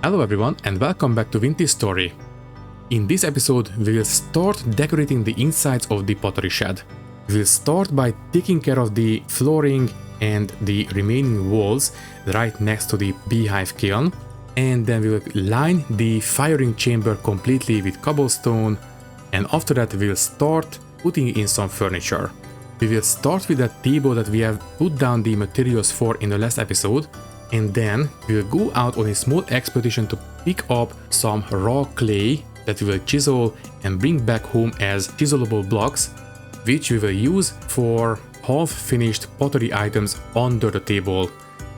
Hello everyone and welcome back to Vintage Story. In this episode we will start decorating the insides of the pottery shed. We will start by taking care of the flooring and the remaining walls right next to the beehive kiln, and then we will line the firing chamber completely with cobblestone, and after that we will start putting in some furniture. We will start with that table that we have put down the materials for in the last episode, and then we will go out on a small expedition to pick up some raw clay that we will chisel and bring back home as chiselable blocks, which we will use for half-finished pottery items under the table.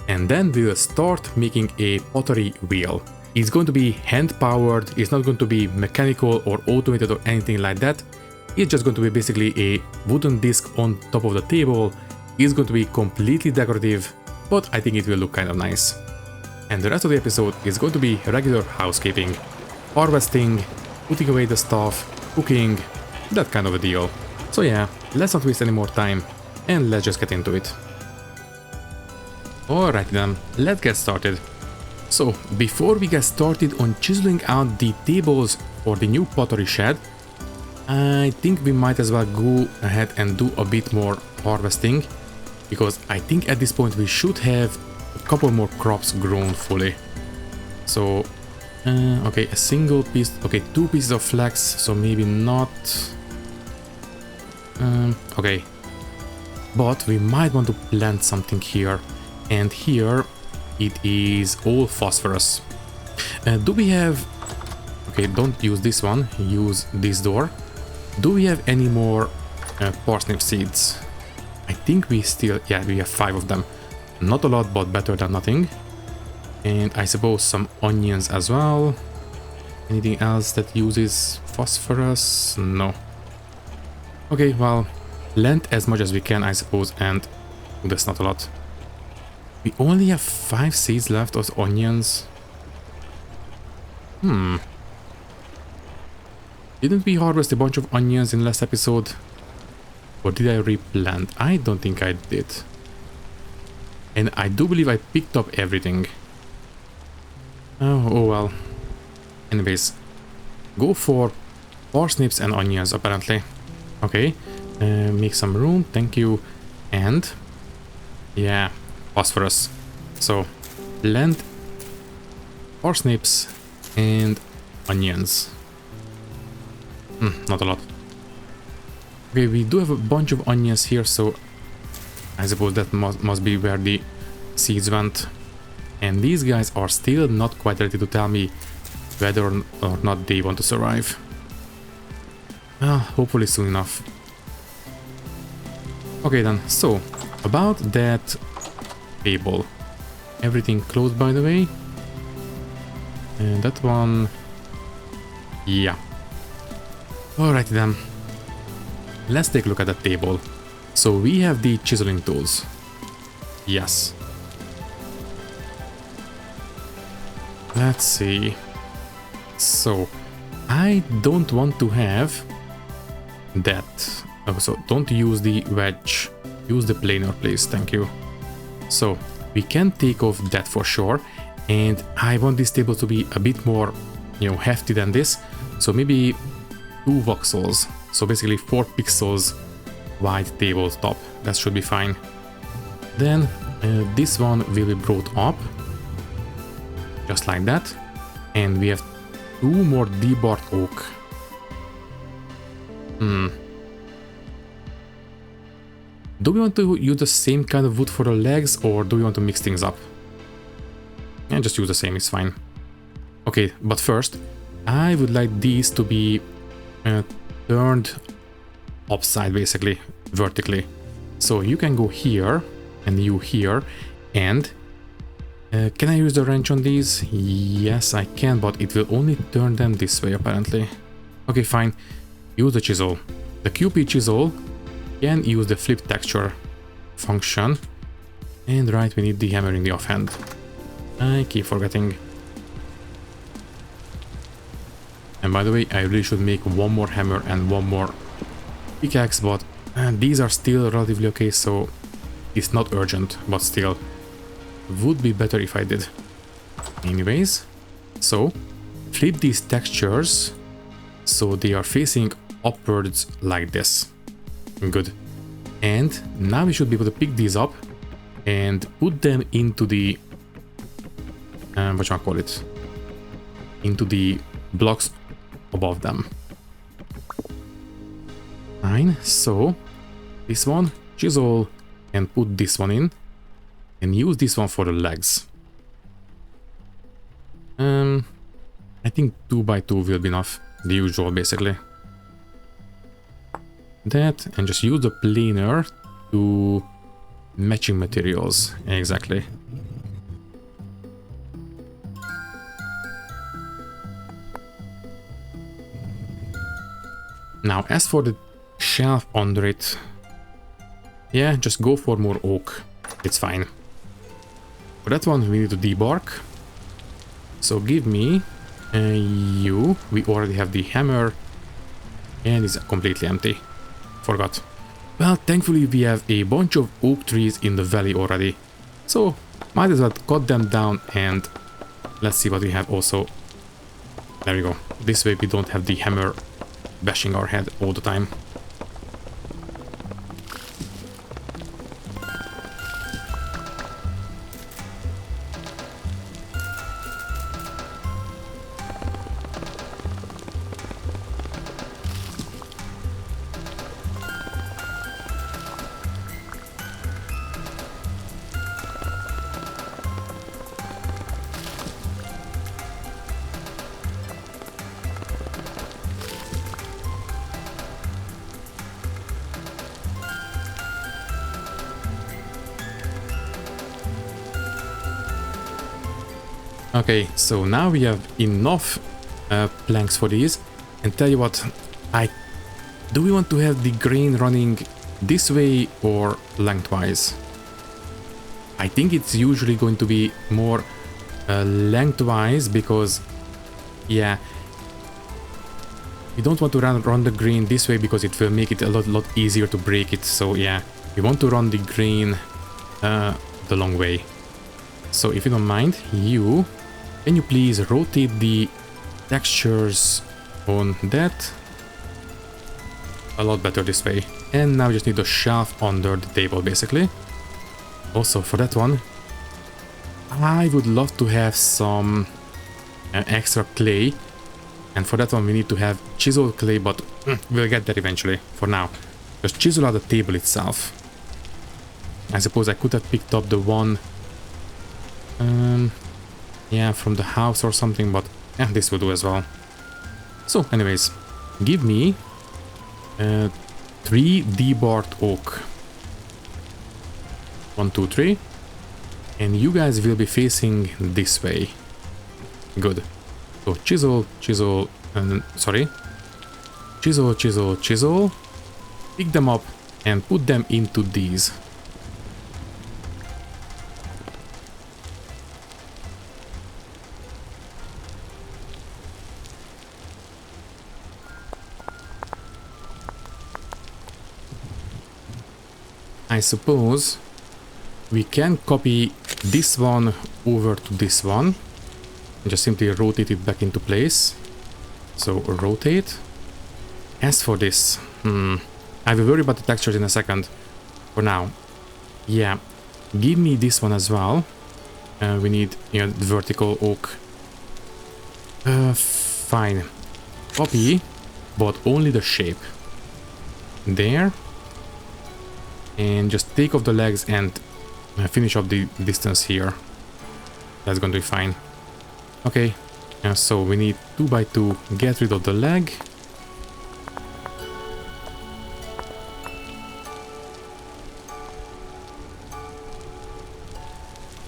And then we will start making a pottery wheel. It's going to be hand-powered, it's not going to be mechanical or automated or anything like that. It's just going to be basically a wooden disc on top of the table. It's going to be completely decorative, but I think it will look kind of nice. And the rest of the episode is going to be regular housekeeping, harvesting, putting away the stuff, cooking, that kind of a deal. So yeah, let's not waste any more time and let's just get into it. Alright then, let's get started. So before we get started on chiseling out the tables for the new pottery shed, I think we might as well go ahead and do a bit more harvesting, because I think at this point we should have a couple more crops grown fully. So, okay, a single piece, okay, 2 pieces of flax, so maybe not. Okay, but we might want to plant something here, and here it is all phosphorus. Do we have, okay, don't use this one, use this door. Do we have any more parsnip seeds? I think we still, yeah, we have 5 of them. Not a lot, but better than nothing. And I suppose some onions as well. Anything else that uses phosphorus? No. Okay, well, plant as much as we can, I suppose, and that's not a lot. We only have 5 seeds left of onions. Didn't we harvest a bunch of onions in last episode? Or did I replant? I don't think I did. And I do believe I picked up everything. Oh well. Anyways, go for parsnips and onions apparently. Okay, make some room, thank you. And yeah, phosphorus. So plant parsnips and onions. Not a lot. Okay, we do have a bunch of onions here, so I suppose that must be where the seeds went. And these guys are still not quite ready to tell me whether or not they want to survive. Well, hopefully soon enough. Okay then, so about that table. Everything closed, by the way. And that one, yeah. Alright then. Let's take a look at the table. So we have the chiseling tools. Yes. Let's see. So I don't want to have that. Oh, so don't use the wedge. Use the planer, please. Thank you. So we can take off that for sure. And I want this table to be a bit more, hefty than this. So maybe 2 voxels. So basically 4 pixels wide tabletop. That should be fine. Then this one will be brought up. Just like that. And we have 2 more debarked oak. Do we want to use the same kind of wood for the legs, or do we want to mix things up? Yeah, just use the same, it's fine. Okay, but first, I would like these to be turned upside, basically, vertically. So you can go here, and you here, and can I use the wrench on these? Yes, I can, but it will only turn them this way, apparently. Okay, fine. Use the chisel. The QP chisel can use the flip texture function. And right, we need the hammer in the offhand. I keep forgetting. And by the way, I really should make 1 more hammer and 1 more pickaxe, but these are still relatively okay, so it's not urgent, but still would be better if I did. Anyways, So flip these textures so they are facing upwards like this. Good. And now we should be able to pick these up and put them into the into the blocks above them. Fine. So this one, chisel, and put this one in, and use this one for the legs. I think 2 by 2 will be enough. The usual, basically. That, and just use the planer to matching materials. Exactly. Now, as for the shelf under it, yeah, just go for more oak. It's fine. For that one, we need to debark. So give me you. We already have the hammer, and it's completely empty. Forgot. Well, thankfully we have a bunch of oak trees in the valley already, so might as well cut them down, and let's see what we have also. There we go. This way we don't have the hammer bashing our head all the time. Okay, so now we have enough planks for these, and tell you what, do we want to have the grain running this way or lengthwise? I think it's usually going to be more lengthwise, because yeah, we don't want to run the grain this way because it will make it a lot easier to break it. So yeah, we want to run the grain the long way. So if you don't mind, can you please rotate the textures on that? A lot better this way. And now we just need a shelf under the table, basically. Also, for that one, I would love to have some extra clay. And for that one, we need to have chiseled clay, but we'll get there eventually. For now, just chisel out the table itself. I suppose I could have picked up the one yeah, from the house or something, but yeah, this will do as well. So anyways, give me 3 debarked oak. 1, 2, 3. And you guys will be facing this way. Good. So chisel, chisel, sorry. Chisel, chisel, chisel. Pick them up and put them into these. I suppose we can copy this one over to this one and just simply rotate it back into place. So rotate. As for this, I will worry about the textures in a second. For now, yeah, give me this one as well. We need, you know, the vertical oak. Fine. Copy, but only the shape. There. And just take off the legs and finish up the distance here. That's going to be fine. Okay, so we need 2 by 2. Get rid of the leg.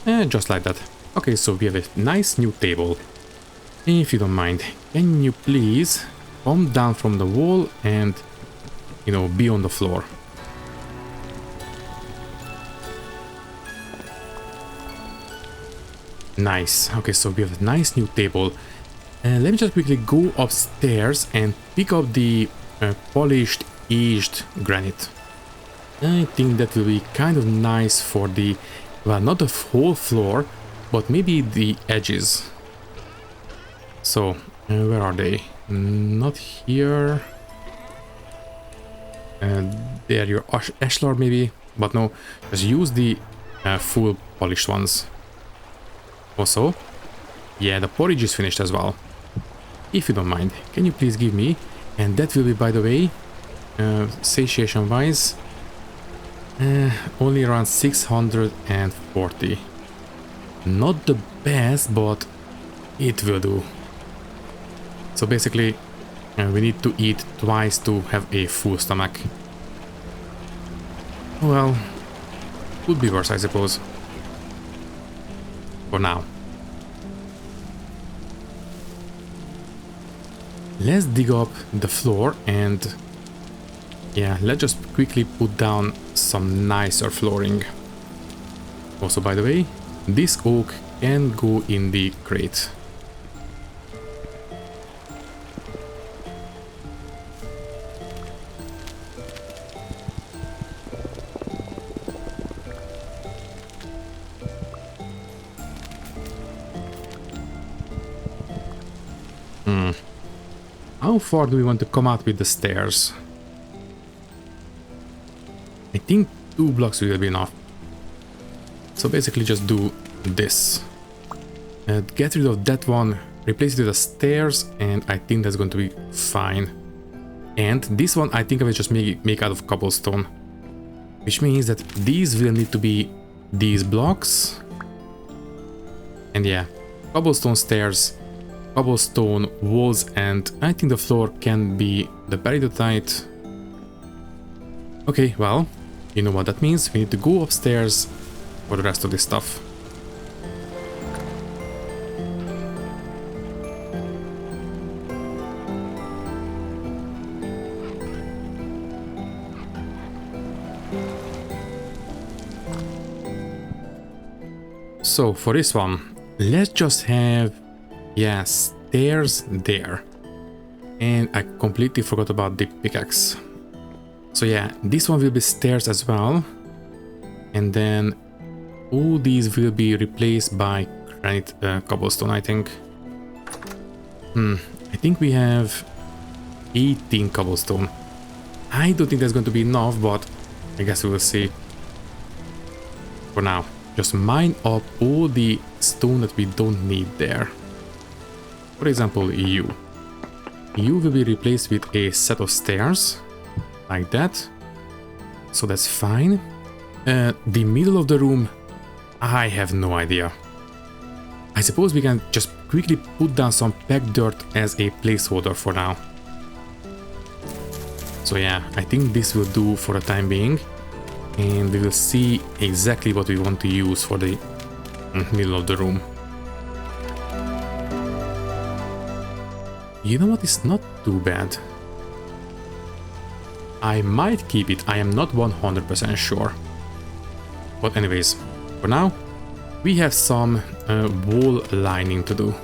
And just like that. Okay, so we have a nice new table. If you don't mind, can you please come down from the wall and, you know, be on the floor? Nice. Okay, so we have a nice new table. Let me just quickly go upstairs and pick up the polished aged granite. I think that will be kind of nice for the, well, not the whole floor, but maybe the edges. So, where are they? Not here. There, your ashlar maybe, but no, just use the full polished ones. Also, yeah, the porridge is finished as well. If you don't mind, can you please give me? And that will be, by the way, satiation wise, only around 640. Not the best, but it will do. So basically, we need to eat twice to have a full stomach. Well, could be worse, I suppose. For now. Let's dig up the floor and yeah, let's just quickly put down some nicer flooring. Also, by the way, this oak can go in the crate. How far do we want to come out with the stairs? I think 2 blocks will be enough. So basically just do this. Get rid of that one, replace it with the stairs, and I think that's going to be fine. And this one I think I will just make out of cobblestone. Which means that these will need to be these blocks. And yeah, cobblestone stairs, cobblestone walls, and I think the floor can be the peridotite. Okay, well, you know what that means. We need to go upstairs for the rest of this stuff. So for this one, let's just have, yeah, stairs there. And I completely forgot about the pickaxe. So yeah, this one will be stairs as well. And then all these will be replaced by granite cobblestone, I think. I think we have 18 cobblestone. I don't think that's going to be enough, but I guess we will see. For now, just mine up all the stone that we don't need there. For example, you. You will be replaced with a set of stairs. Like that. So that's fine. The middle of the room, I have no idea. I suppose we can just quickly put down some packed dirt as a placeholder for now. So yeah, I think this will do for the time being. And we will see exactly what we want to use for the middle of the room. You know what is not too bad? I might keep it, I am not 100% sure. But anyways, for now, we have some wall lining to do.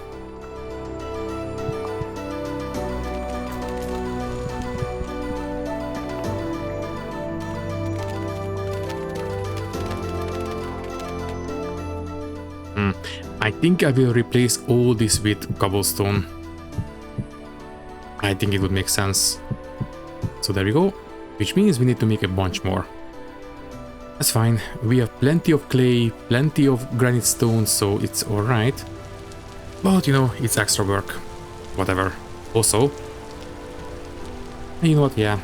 I think I will replace all this with cobblestone. I think it would make sense. So there we go. Which means we need to make a bunch more. That's fine. We have plenty of clay, plenty of granite stones, so it's alright. But you know, it's extra work. Whatever. Also, you know what, yeah.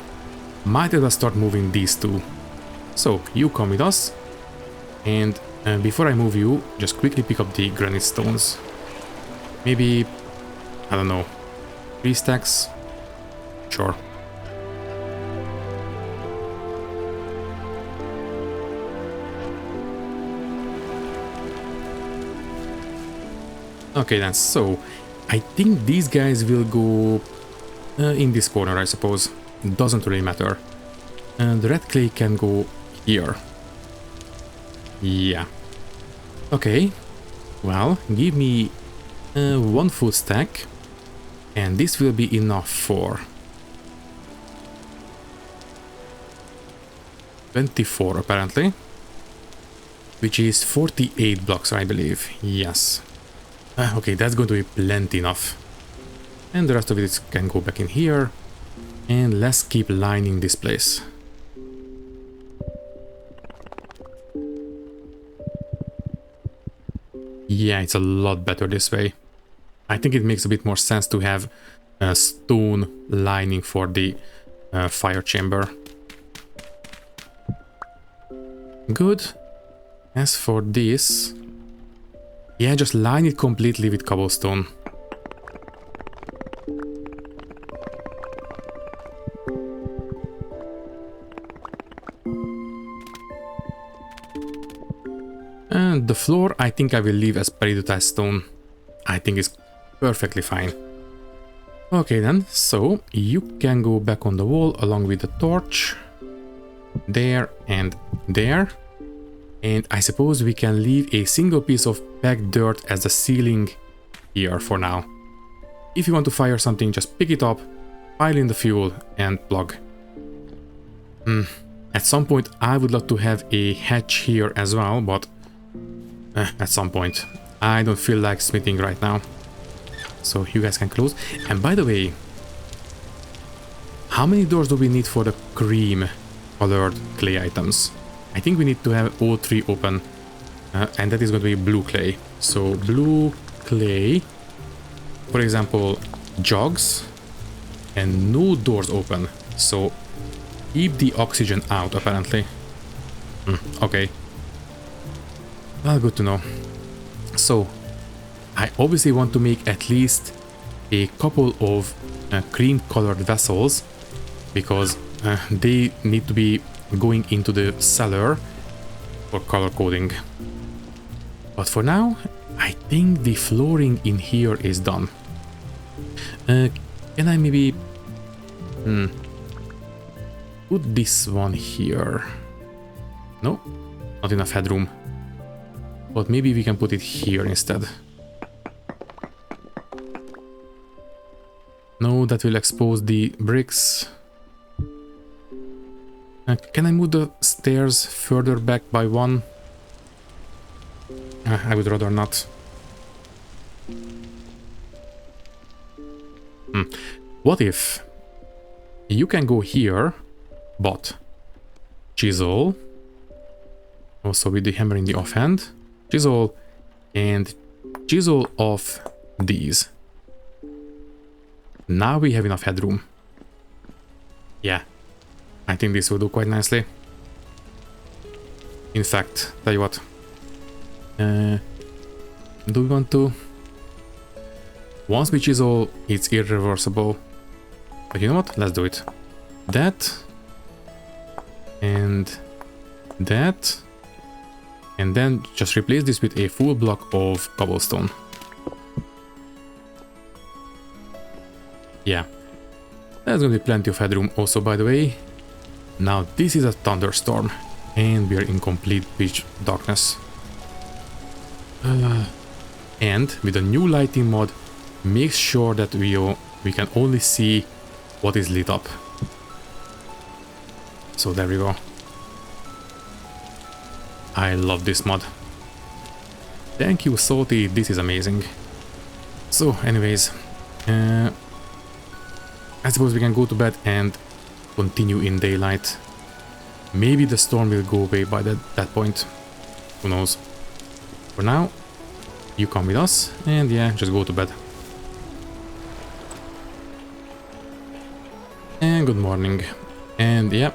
Might as well start moving these two. So, you come with us. And before I move you, just quickly pick up the granite stones. Maybe, I don't know, 3 stacks? Sure. Okay then, so I think these guys will go in this corner, I suppose. Doesn't really matter. The red clay can go here. Yeah. Okay. Well, give me 1 full stack. And this will be enough for 24 apparently. Which is 48 blocks, I believe. Yes. Okay, that's going to be plenty enough. And the rest of it can go back in here. And let's keep lining this place. Yeah, it's a lot better this way. I think it makes a bit more sense to have a stone lining for the fire chamber. Good. As for this, yeah, just line it completely with cobblestone. And the floor, I think I will leave as periodized stone. I think it's perfectly fine. Okay then, so you can go back on the wall along with the torch. There and there. And I suppose we can leave a single piece of packed dirt as the ceiling here for now. If you want to fire something, just pick it up, pile in the fuel and plug. At some point I would love to have a hatch here as well, but at some point. I don't feel like smithing right now. So you guys can close. And by the way, how many doors do we need for the cream colored clay items? I think we need to have all three open. And that is going to be blue clay. So blue clay, for example, jogs, and no doors open. So keep the oxygen out apparently. Okay. Well, good to know. So, I obviously want to make at least a couple of cream-colored vessels, because they need to be going into the cellar for color coding. But for now, I think the flooring in here is done. Can I maybe put this one here? No, not enough headroom. But maybe we can put it here instead. No, that will expose the bricks. Can I move the stairs further back by one? I would rather not. What if you can go here, but chisel, also with the hammer in the offhand, chisel and chisel off these. Now we have enough headroom. Yeah, I think this will do quite nicely. In fact, tell you what, do we want to? Once we chisel, it's irreversible. But you know what? Let's do it. That and that. And then just replace this with a full block of cobblestone. Yeah, there's gonna be plenty of headroom also, by the way. Now this is a thunderstorm and we are in complete pitch darkness. And with the new lighting mod, make sure that we can only see what is lit up. So there we go. I love this mod. Thank you, Salty, this is amazing. So anyways, I suppose we can go to bed and continue in daylight. Maybe the storm will go away by that point. Who knows? For now, you come with us and yeah, just go to bed. And good morning. And yeah,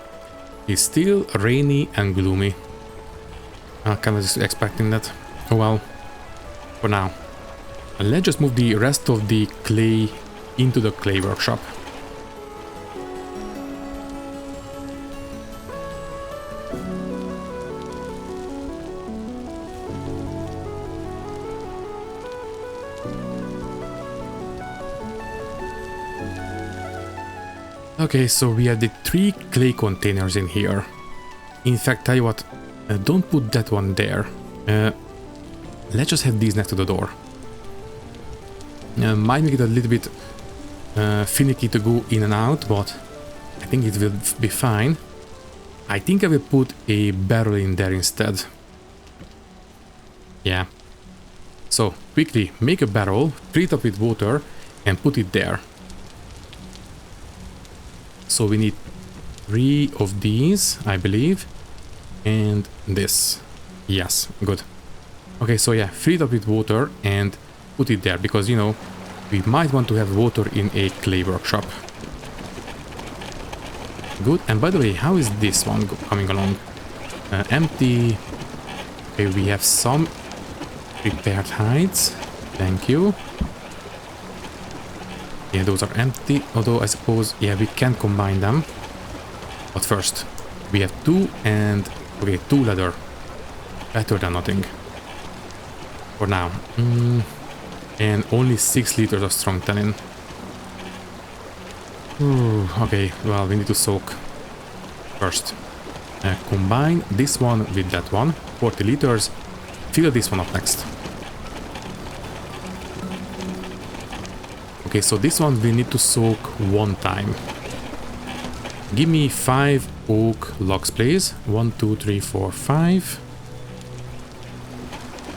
it's still rainy and gloomy. I was expecting that. Oh well, for now. Let's just move the rest of the clay into the clay workshop. Okay, so we have the 3 clay containers in here. In fact, tell you what, don't put that one there. Let's just have these next to the door. Might make it a little bit finicky to go in and out, but I think it will be fine. I think I will put a barrel in there instead. Yeah. So, quickly make a barrel, fill it up with water, and put it there. So we need 3 of these, I believe, and this. Yes, good. Okay, so yeah, fill it up with water and put it there, because, you know, we might want to have water in a clay workshop. Good. And by the way, how is this one coming along? Empty. Okay, we have some prepared hides. Thank you. Yeah, those are empty. Although I suppose, yeah, we can combine them. But first, we have 2 and... okay, 2 leather. Better than nothing. For now. And only 6 liters of strong tannin. Okay, well, we need to soak first. Combine this one with that one. 40 liters. Fill this one up next. Okay, so this one we need to soak 1 time. Give me 5 oak logs, please. 1, 2, 3, 4, 5.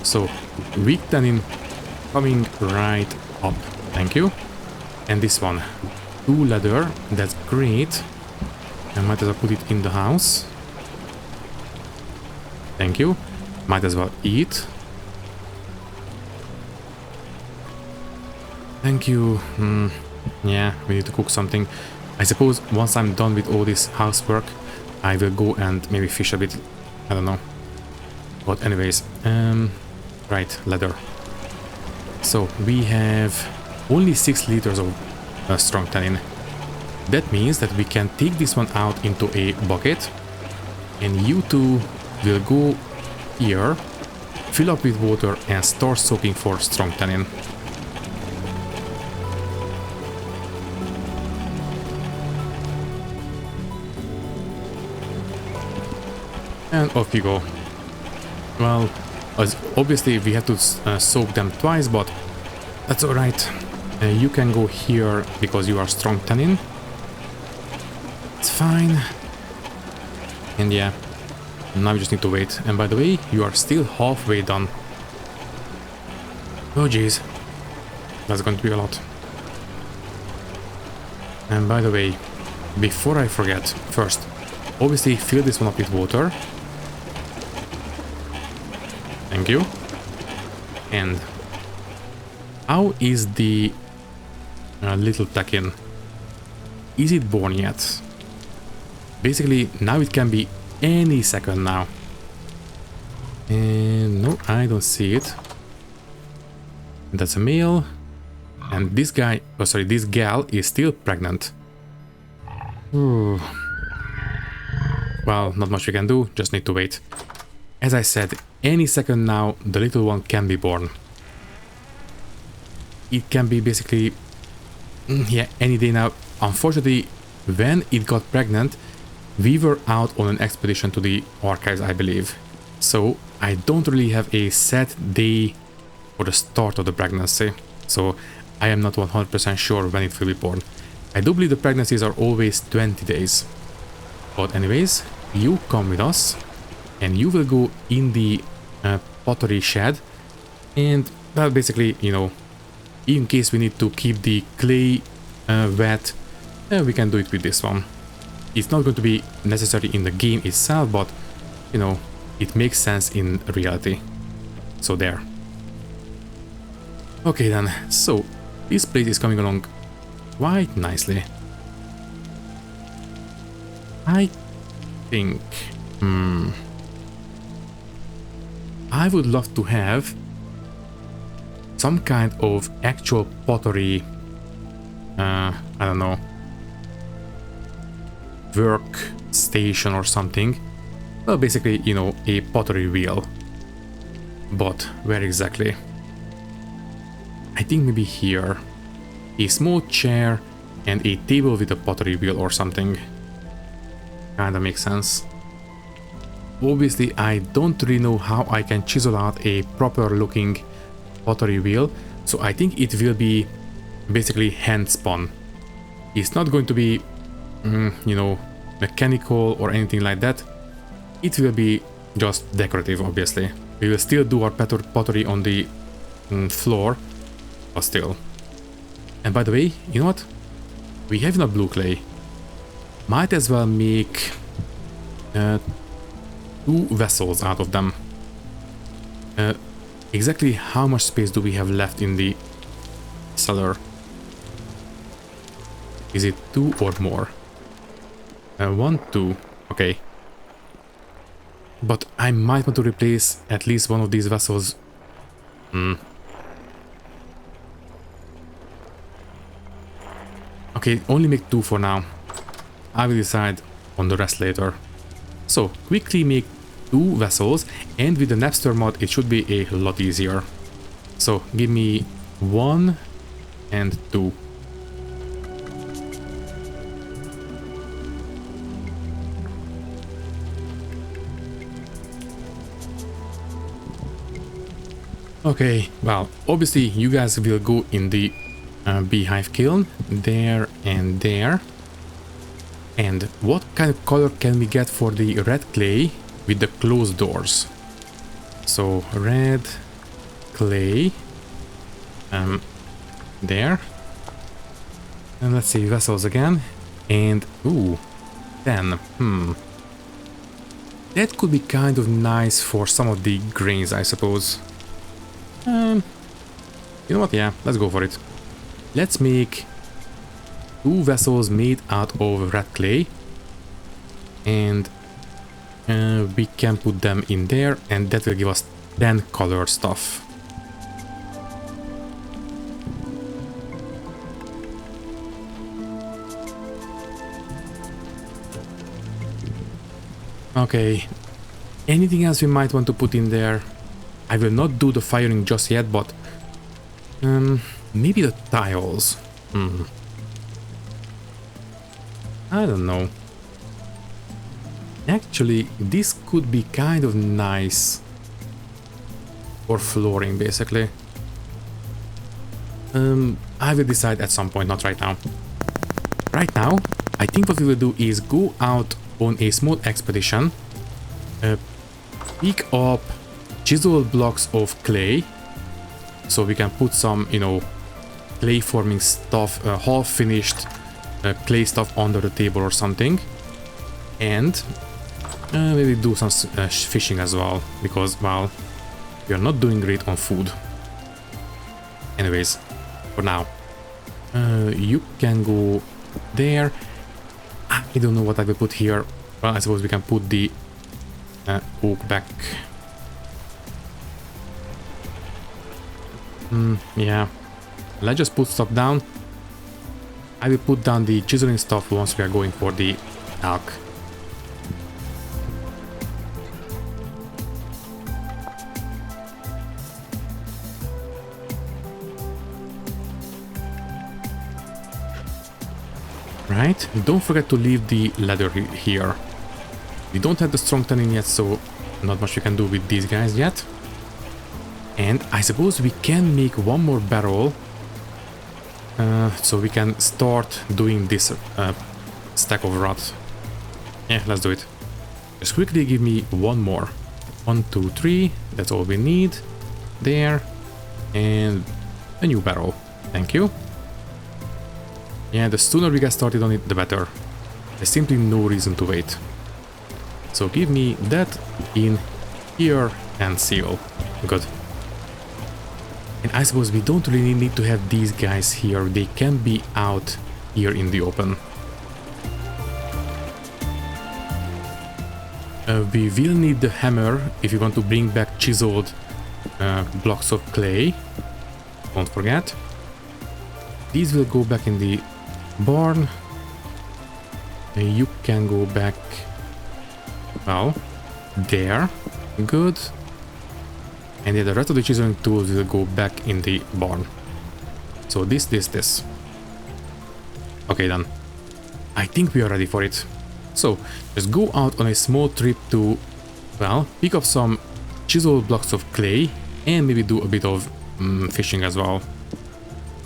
So, weak tannin coming right up. Thank you. And this one. 2 leather. That's great. I might as well put it in the house. Thank you. Might as well eat. Thank you. Yeah, we need to cook something. I suppose once I'm done with all this housework, I will go and maybe fish a bit. I don't know. But anyways, right, leather. So we have only 6 liters of strong tannin. That means that we can take this one out into a bucket, and you two will go here, fill up with water and start soaking for strong tannin. And off you go. Well, obviously we have to soak them twice, but that's alright. You can go here because you are strong tannin. It's fine. And yeah, now we just need to wait. And by the way, you are still halfway done. Oh jeez, that's going to be a lot. And by the way, before I forget, first, obviously fill this one up with water. Thank you. And how is the little takin? Is it born yet? Basically, now it can be any second now. And no, I don't see it. That's a male. And this guy, oh sorry, this gal is still pregnant. Ooh. Well, not much we can do, just need to wait. As I said, any second now, the little one can be born. It can be basically, yeah, any day now. Unfortunately, when it got pregnant, we were out on an expedition to the archives, I believe. So I don't really have a set day for the start of the pregnancy. So I am not 100% sure when it will be born. I do believe the pregnancies are always 20 days. But anyways, you come with us and you will go in the pottery shed. And well, basically, you know, in case we need to keep the clay wet, we can do it with this one. It's not going to be necessary in the game itself, but, you know, it makes sense in reality. So there. Okay then, so this place is coming along quite nicely. I think... I would love to have some kind of actual pottery, I don't know, work station or something. Well, basically, you know, a pottery wheel. But where exactly? I think maybe here. A small chair and a table with a pottery wheel or something. Kinda makes sense. Obviously, I don't really know how I can chisel out a proper looking pottery wheel, so I think it will be basically hand spun. It's not going to be, you know, mechanical or anything like that. It will be just decorative, obviously. We will still do our pottery on the floor, but still. And by the way, you know what? We have enough blue clay. Might as well make 2 vessels out of them. Exactly how much space do we have left in the cellar? Is it 2 or more? 1, 2. Okay. But I might want to replace at least one of these vessels. Okay, only make 2 for now. I will decide on the rest later. So, quickly make 2 vessels, and with the Napster mod it should be a lot easier. So, give me 1 and 2. Okay, well, obviously you guys will go in the beehive kiln, there and there. And what kind of color can we get for the red clay with the closed doors? So red clay, there. And let's see, vessels again. And, ooh, 10, That could be kind of nice for some of the grains, I suppose. You know what, yeah, let's go for it. Let's make 2 vessels made out of red clay. And we can put them in there, and that will give us 10 colored stuff. Okay, anything else we might want to put in there? I will not do the firing just yet, but maybe the tiles. I don't know. Actually, this could be kind of nice for flooring, basically. I will decide at some point, not right now. Right now, I think what we will do is go out on a small expedition, pick up chiseled blocks of clay, so we can put some, you know, clay forming stuff, half finished clay stuff under the table or something, and maybe do some fishing as well, because, well, we are not doing great on food. Anyways, for now, you can go there. I don't know what I will put here. Well, I suppose we can put the oak back. Yeah, let's just put stuff down. I will put down the chiseling stuff once we are going for the elk. Right, don't forget to leave the ladder here. We don't have the strong tanning yet, so not much we can do with these guys yet. And I suppose we can make one more barrel, so we can start doing this stack of rods. Yeah, let's do it. Just quickly give me one more. 1, 2, 3, that's all we need. There, and a new barrel. Thank you. Yeah, the sooner we get started on it, the better. There's simply no reason to wait. So give me that in here and seal. Good. And I suppose we don't really need to have these guys here. They can be out here in the open. We will need the hammer if you want to bring back chiseled blocks of clay. Don't forget. These will go back in the barn. You can go back, well, there. Good. And then the rest of the chiseling tools will go back in the barn. So this. Okay, then. I think we are ready for it. So, just go out on a small trip to, well, pick up some chiseled blocks of clay and maybe do a bit of fishing as well.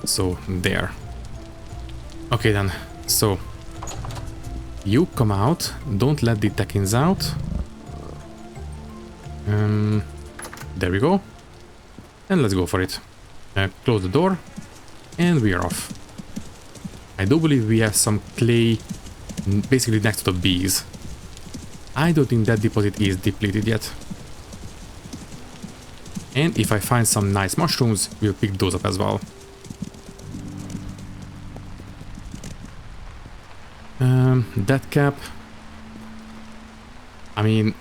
So, there. Okay, then. So, you come out. Don't let the Tekins out. There we go. And let's go for it. Close the door. And we are off. I do believe we have some clay basically next to the bees. I don't think that deposit is depleted yet. And if I find some nice mushrooms, we'll pick those up as well. That cap. I mean,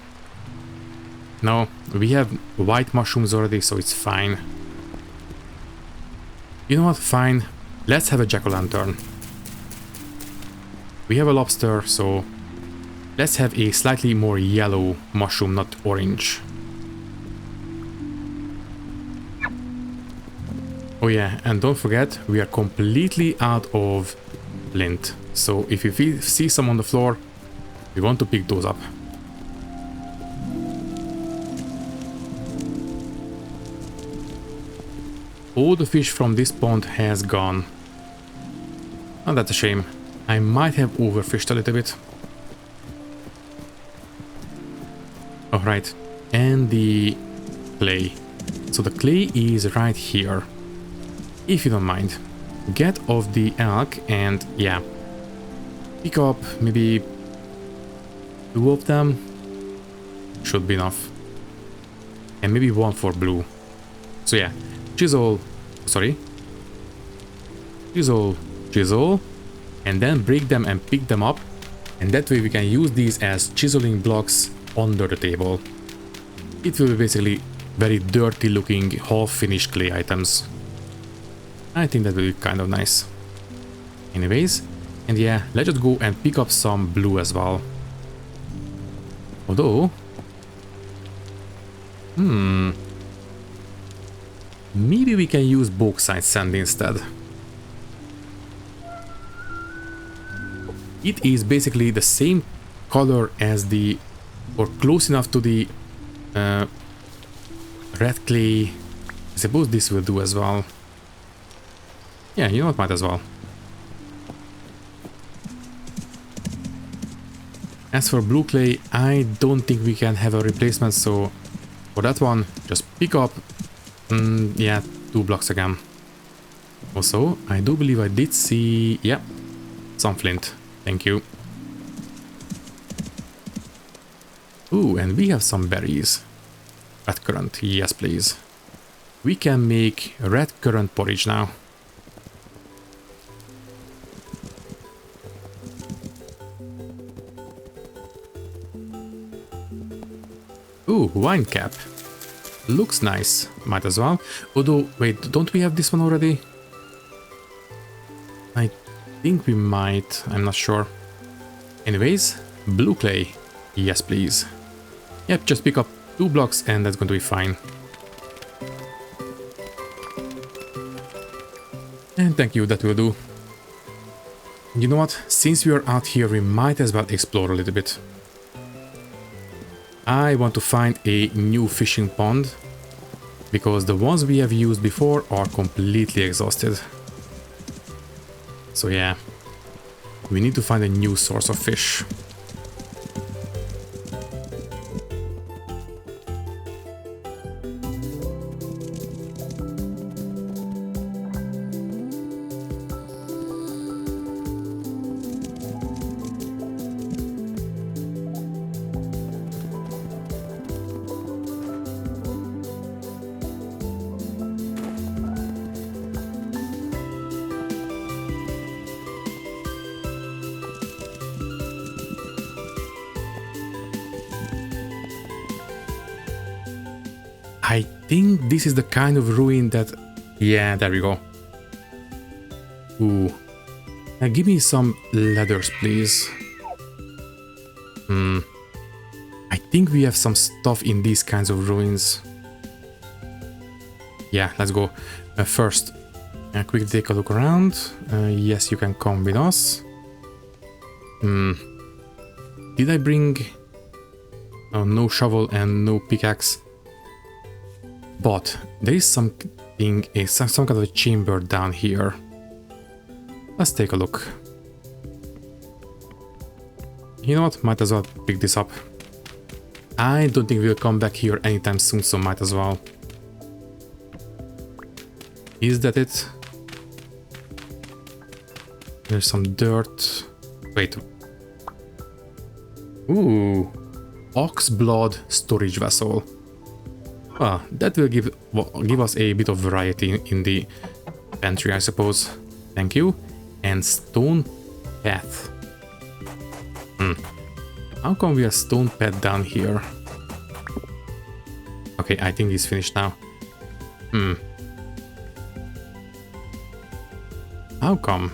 no, we have white mushrooms already, so it's fine. You know what? Fine. Let's have a jack-o'-lantern. We have a lobster, so let's have a slightly more yellow mushroom, not orange. Oh yeah, and don't forget, we are completely out of lint. So if you see some on the floor, we want to pick those up. All the fish from this pond has gone. Oh, that's a shame. I might have overfished a little bit. Alright, and the clay. So the clay is right here. If you don't mind, get off the elk and yeah, pick up maybe 2 of them. Should be enough. And maybe 1 for blue. So yeah, chisel, and then break them and pick them up, and that way we can use these as chiseling blocks under the table. It will be basically very dirty looking half finished clay items. I think that will be kind of nice. Anyways, and yeah, let's just go and pick up some blue as well. Although, maybe we can use bauxite sand instead. It is basically the same color as the, or close enough to the red clay. I suppose this will do as well. Yeah, you know what, might as well. As for blue clay, I don't think we can have a replacement, so for that one, just pick up, yeah, 2 blocks again. Also, I do believe I did see, yeah, some flint. Thank you. Ooh, and we have some berries. Red currant, yes please. We can make red currant porridge now. Ooh, wine cap. Looks nice, might as well. Although, wait, don't we have this one already? I think we might, I'm not sure. Anyways, blue clay, yes please. Yep, just pick up 2 blocks and that's going to be fine. And thank you, that will do. You know what, since we are out here, we might as well explore a little bit. I want to find a new fishing pond, because the ones we have used before are completely exhausted. So yeah, we need to find a new source of fish. I think this is the kind of ruin that... Yeah, there we go. Ooh. Now give me some ladders, please. I think we have some stuff in these kinds of ruins. Yeah, let's go. First, quickly take a look around. Yes, you can come with us. Did I bring... Oh, no shovel and no pickaxe. But there is something, some kind of a chamber down here. Let's take a look. You know what? Might as well pick this up. I don't think we'll come back here anytime soon, so might as well. Is that it? There's some dirt. Wait. Ooh. Ox blood storage vessel. Well, that will give us a bit of variety in the pantry, I suppose. Thank you. And stone path. How come we are stone path down here? Okay, I think he's finished now. How come?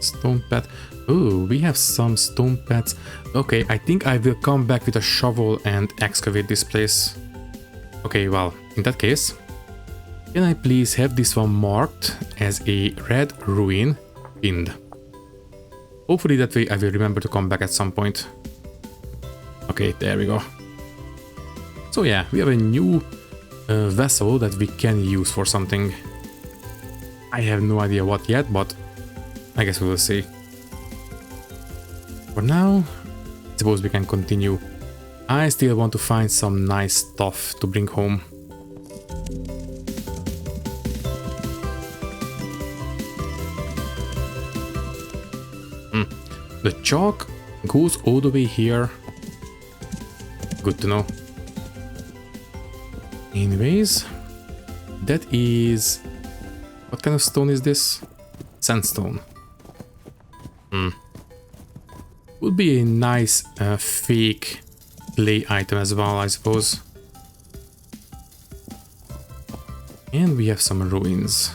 Stone path. Ooh, we have some stone paths. Okay, I think I will come back with a shovel and excavate this place. Okay, well, in that case, can I please have this one marked as a red ruin pinned? Hopefully that way I will remember to come back at some point. Okay, there we go. So yeah, we have a new vessel that we can use for something. I have no idea what yet, but I guess we will see. For now, I suppose we can continue. I still want to find some nice stuff to bring home. The chalk goes all the way here. Good to know. Anyways, that is... what kind of stone is this? Sandstone. Would be a nice fake clay item as well, I suppose. And we have some ruins.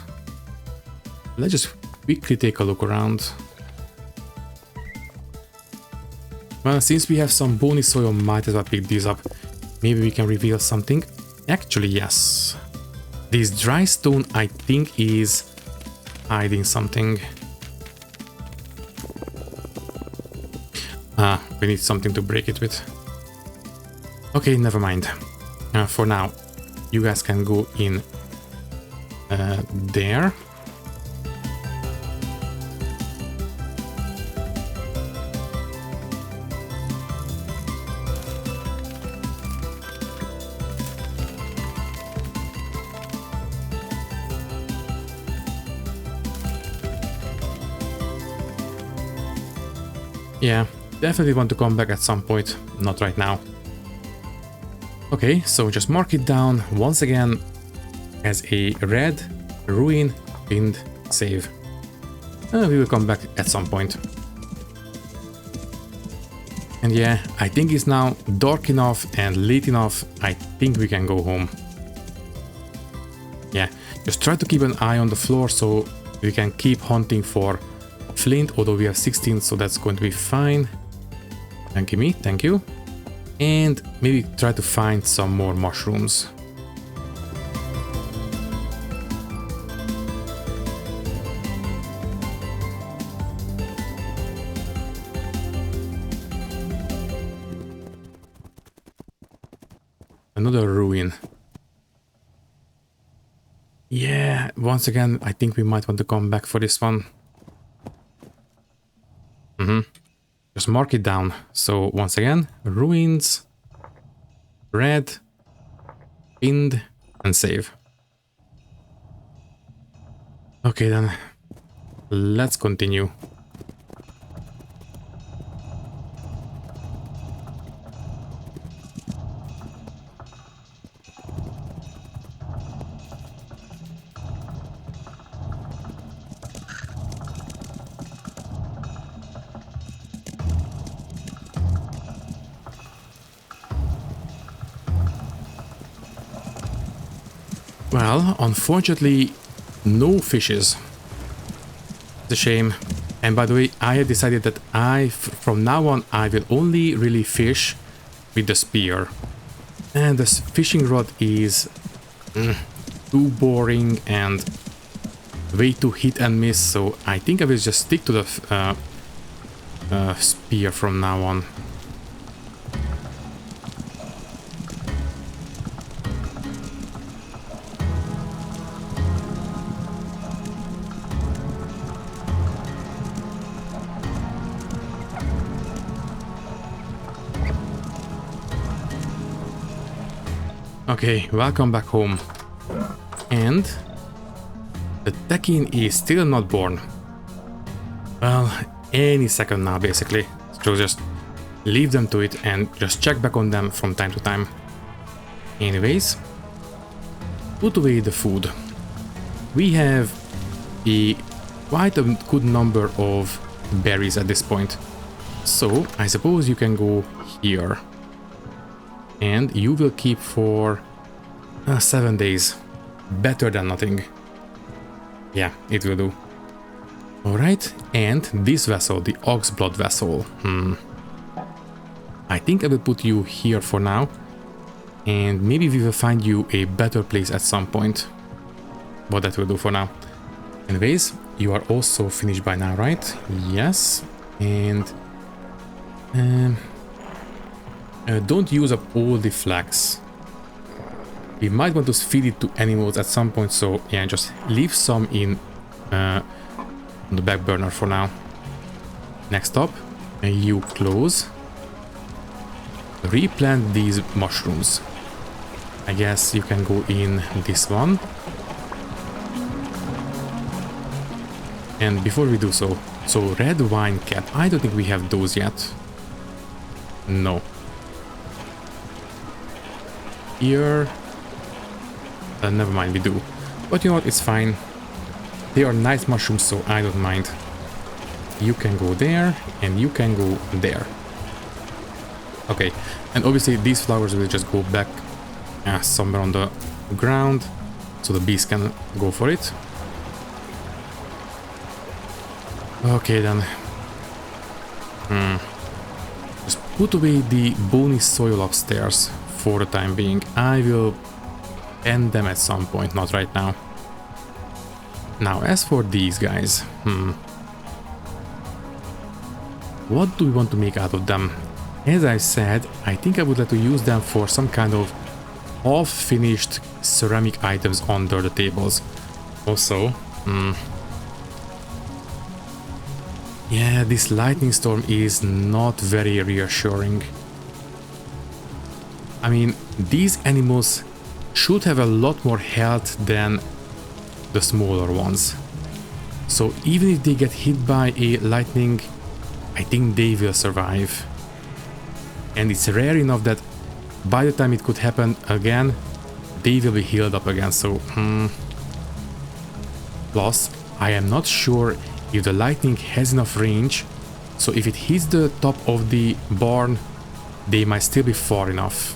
Let's just quickly take a look around. Well, since we have some bony soil, might as well pick these up. Maybe we can reveal something. Actually, yes. This dry stone, I think, is hiding something. Ah, we need something to break it with. Okay, never mind. For now, you guys can go in there. Yeah, definitely want to come back at some point, not right now. Okay, so just mark it down once again as a red ruin pinned save. We will come back at some point. And yeah, I think it's now dark enough and late enough. I think we can go home. Yeah, just try to keep an eye on the floor so we can keep hunting for flint, although we have 16, so that's going to be fine. Thank you, thank you. And maybe try to find some more mushrooms. Another ruin. Yeah, once again, I think we might want to come back for this one. Just mark it down. So once again, ruins, red, pinned, and save. Okay then, let's continue. Well, unfortunately, no fishes. It's a shame. And by the way, I have decided that from now on, I will only really fish with the spear. And the fishing rod is too boring and way too hit and miss, so I think I will just stick to the spear from now on. Okay, welcome back home. And The Tekin is still not born. Well, any second now, basically. So just leave them to it and just check back on them from time to time. Anyways, put away the food. We have quite a good number of berries at this point. So I suppose you can go here. And you will keep for 7 days. Better than nothing. Yeah, it will do. Alright, and this vessel, the ox blood vessel. I think I will put you here for now. And maybe we will find you a better place at some point. But that will do for now. Anyways, you are also finished by now, right? Yes. And don't use up all the flax. We might want to feed it to animals at some point, so yeah, just leave some in on the back burner for now. Next up, you close. Replant these mushrooms. I guess you can go in this one. And before we do so, red wine cap, I don't think we have those yet. No. Here, never mind, we do. But you know what, it's fine. They are nice mushrooms, so I don't mind. You can go there, and you can go there. Okay, and obviously these flowers will just go back somewhere on the ground, so the bees can go for it. Okay then. Just put away the bony soil upstairs for the time being. I will end them at some point, not right now. Now, as for these guys, what do we want to make out of them? As I said, I think I would like to use them for some kind of half-finished ceramic items under the tables. Also, yeah, this lightning storm is not very reassuring. I mean, these animals should have a lot more health than the smaller ones. So even if they get hit by a lightning, I think they will survive. And it's rare enough that by the time it could happen again, they will be healed up again, so Plus, I am not sure if the lightning has enough range, so if it hits the top of the barn, they might still be far enough.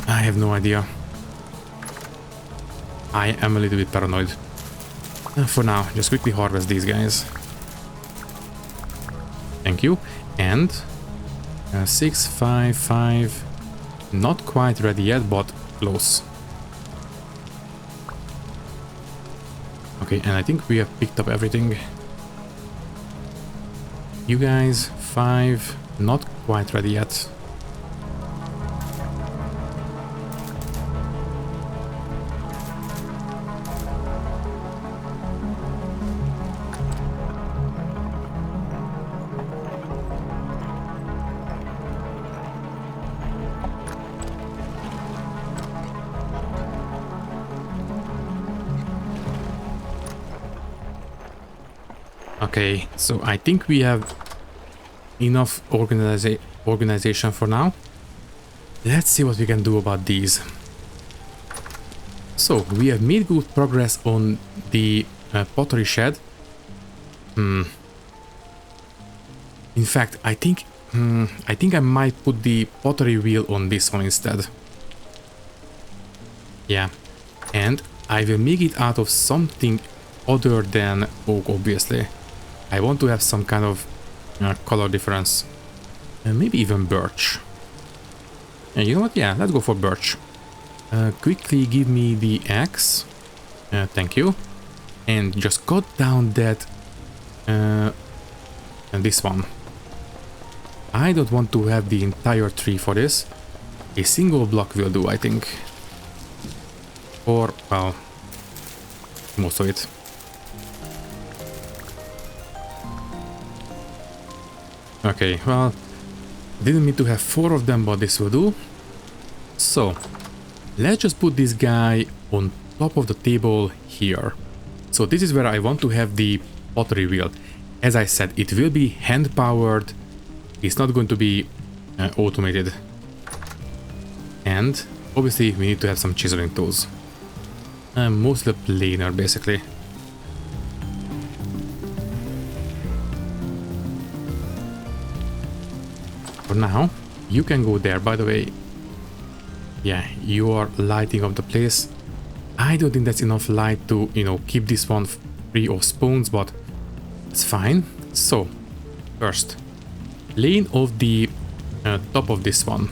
I have no idea. I am a little bit paranoid. For now, just quickly harvest these guys. Thank you. And 6, 5, 5. Not quite ready yet, but close. Okay, and I think we have picked up everything. You guys, 5. Not quite ready yet. Okay, so I think we have enough organization for now. Let's see what we can do about these. So, we have made good progress on the pottery shed. In fact, I think I might put the pottery wheel on this one instead. Yeah, and I will make it out of something other than oak, obviously. I want to have some kind of color difference. And maybe even birch. And you know what? Yeah, let's go for birch. Quickly give me the axe. Thank you. And just cut down that... and this one. I don't want to have the entire tree for this. A single block will do, I think. Or, well, most of it. Okay, well, didn't mean to have 4 of them, but this will do. So, let's just put this guy on top of the table here. So this is where I want to have the pottery wheel. As I said, it will be hand powered. It's not going to be automated. And obviously we need to have some chiseling tools. Mostly planer basically. For now, you can go there. By the way, yeah, you are lighting up the place. I don't think that's enough light to, you know, keep this one free of spawns, but it's fine. So, first, lane off the top of this one.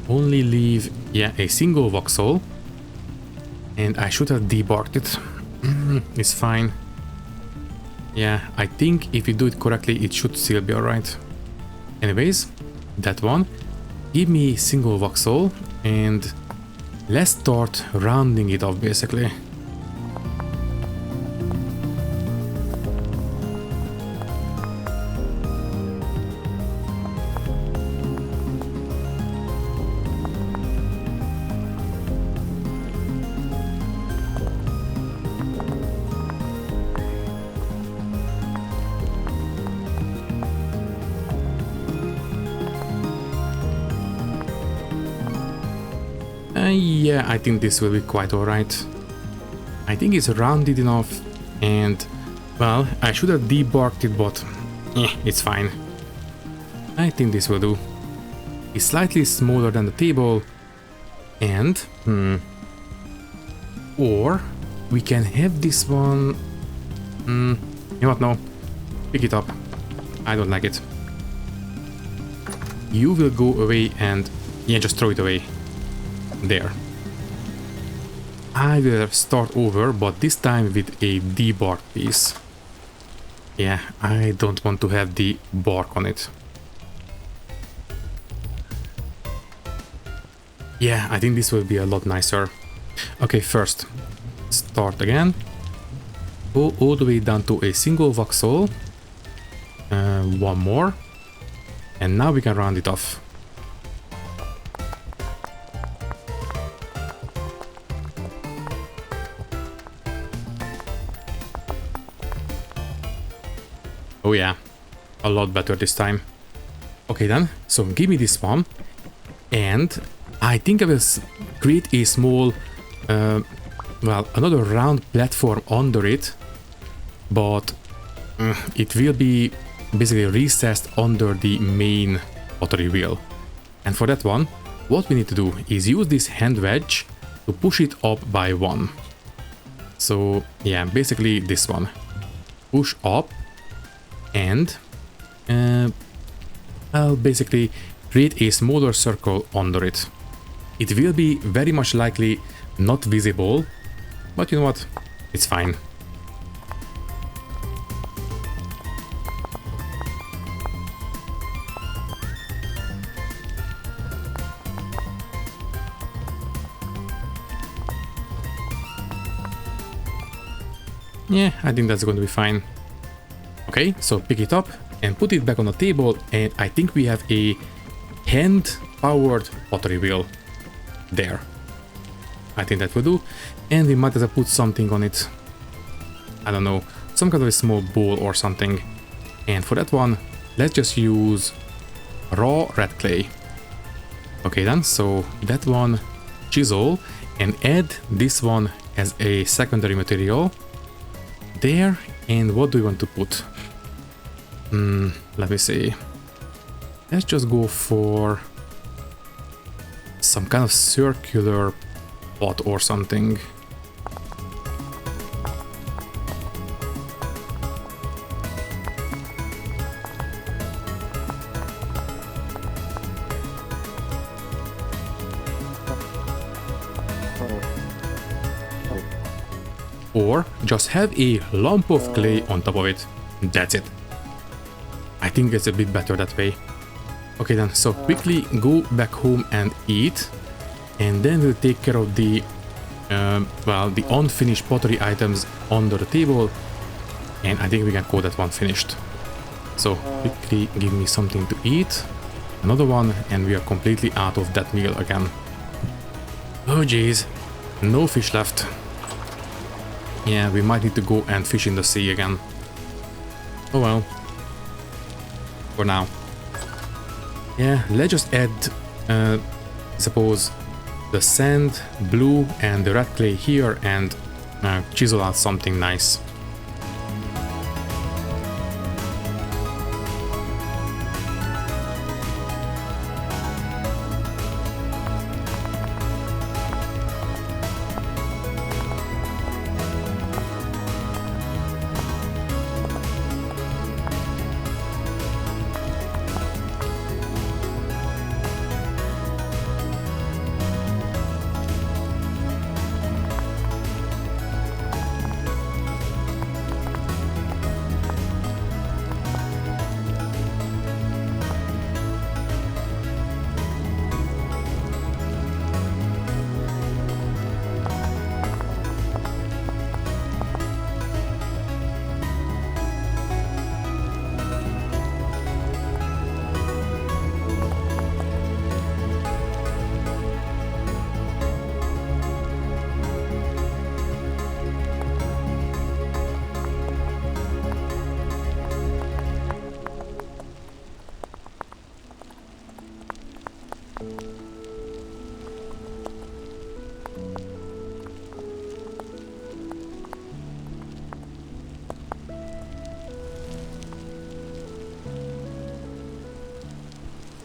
Only leave, yeah, a single voxel. And I should have debarked it. It's fine. Yeah, I think if you do it correctly, it should still be alright. Anyways, that one. Give me a single voxel and let's start rounding it off basically. Yeah, I think this will be quite alright. I think it's rounded enough and, well, I should have debarked it, but it's fine. I think this will do. It's slightly smaller than the table and, or we can have this one, you know what, no, pick it up. I don't like it. You will go away and, yeah, just throw it away. There. I will start over, but this time with a debark piece. Yeah, I don't want to have the bark on it. Yeah, I think this will be a lot nicer. Okay, first, start again. Go all the way down to a single voxel. One more. And now we can round it off. Oh yeah, a lot better this time. Okay then, so give me this one. And I think I will create a small, well, another round platform under it. But it will be basically recessed under the main pottery wheel. And for that one, what we need to do is use this hand wedge to push it up by one. So yeah, basically this one. Push up. And I'll basically create a smaller circle under it. It will be very much likely not visible, but you know what, it's fine. Yeah, I think that's going to be fine. Okay, so pick it up and put it back on the table, and I think we have a hand-powered pottery wheel there. I think that will do, and we might as well put something on it. I don't know, some kind of a small bowl or something. And for that one, let's just use raw red clay. Okay then, so that one, chisel, and add this one as a secondary material. There, and what do we want to put? Let me see. Let's just go for some kind of circular pot or something. Or just have a lump of clay on top of it. That's it. I think it's a bit better that way. Okay then, so quickly go back home and eat. And then we'll take care of the, well, the unfinished pottery items under the table. And I think we can call that one finished. So quickly give me something to eat. Another one, and we are completely out of that meal again. Oh jeez, no fish left. Yeah, we might need to go and fish in the sea again. Oh well. For now. Yeah, let's just add, suppose, the sand, blue, and the red clay here and chisel out something nice.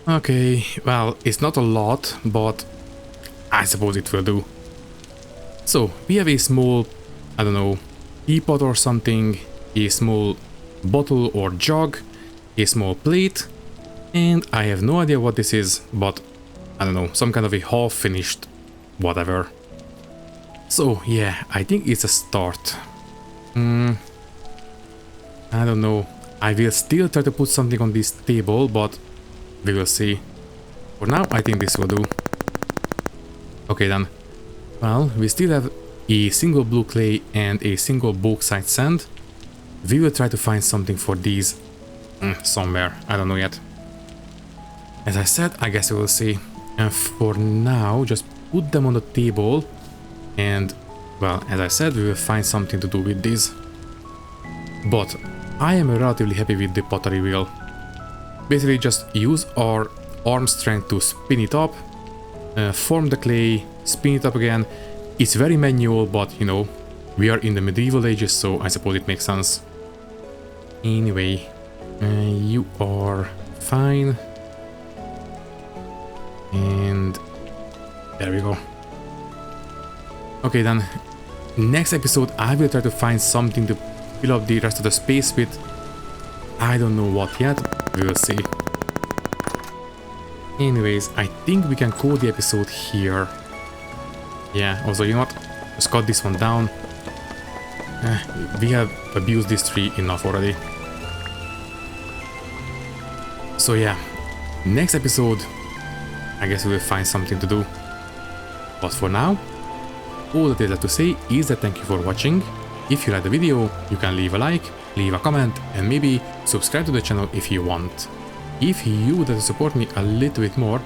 Okay, well, it's not a lot, but I suppose it will do. So, we have a small, I don't know, teapot or something, a small bottle or jug, a small plate, and I have no idea what this is, but I don't know, some kind of a half-finished whatever. So, yeah, I think it's a start. I don't know, I will still try to put something on this table, but we will see. For now, I think this will do. Okay then. Well, we still have a single blue clay and a single bauxite sand. We will try to find something for these somewhere. I don't know yet. As I said, I guess we will see. And for now, just put them on the table. And, well, as I said, we will find something to do with these. But I am relatively happy with the pottery wheel. Basically just use our arm strength to spin it up, form the clay, spin it up again. It's very manual, but you know, we are in the medieval ages, so I suppose it makes sense. Anyway, you are fine. And there we go. Okay then, next episode I will try to find something to fill up the rest of the space with. I don't know what yet, we will see. Anyways, I think we can call the episode here. Yeah, also, you know what? Just cut this one down. We have abused this tree enough already. So yeah, next episode, I guess we will find something to do. But for now, all that is left to say is that thank you for watching. If you liked the video, you can leave a like, leave a comment, and maybe subscribe to the channel if you want. If you would like to support me a little bit more,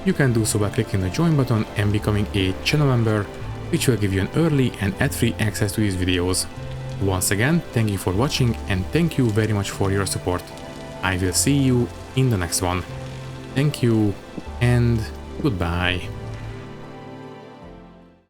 you can do so by clicking the join button and becoming a channel member, which will give you an early and ad-free access to these videos. Once again, thank you for watching and thank you very much for your support. I will see you in the next one. Thank you and goodbye.